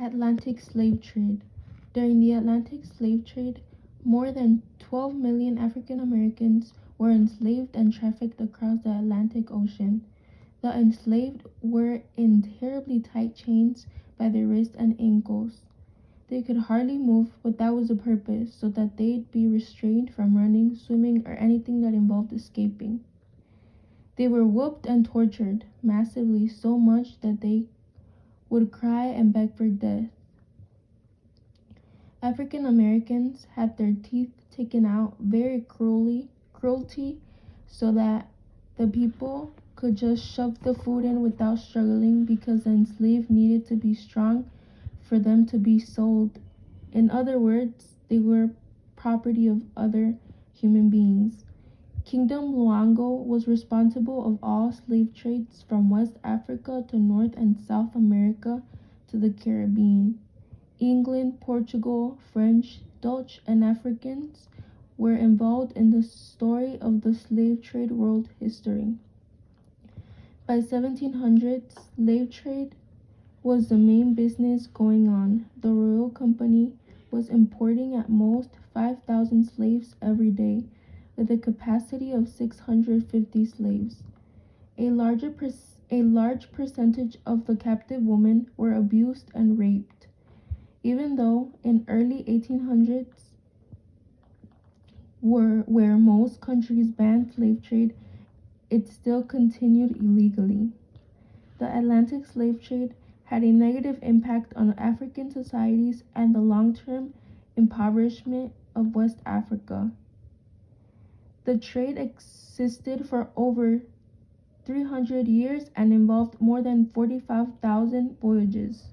Atlantic slave trade. During the Atlantic slave trade, more than 12 million African Americans were enslaved and trafficked across the Atlantic Ocean. The enslaved were in terribly tight chains by their wrists and ankles. They could hardly move, but that was the purpose, so that they'd be restrained from running, swimming, or anything that involved escaping. They were whooped and tortured massively, so much that they would cry and beg for death. African Americans had their teeth taken out very cruelty, so that the people could just shove the food in without struggling because the enslaved needed to be strong for them to be sold. In other words, they were property of other human beings. Kingdom Luango was responsible of all slave trades from West Africa to North and South America to the Caribbean. England, Portugal, French, Dutch, and Africans were involved in the story of the slave trade world history. By 1700s, slave trade was the main business going on. The Royal Company was importing at most 5,000 slaves every day, with a capacity of 650 slaves. A large percentage of the captive women were abused and raped. Even though in early 1800s, where most countries banned slave trade, it still continued illegally. The Atlantic slave trade had a negative impact on African societies and the long-term impoverishment of West Africa. The trade existed for over 300 years and involved more than 45,000 voyages.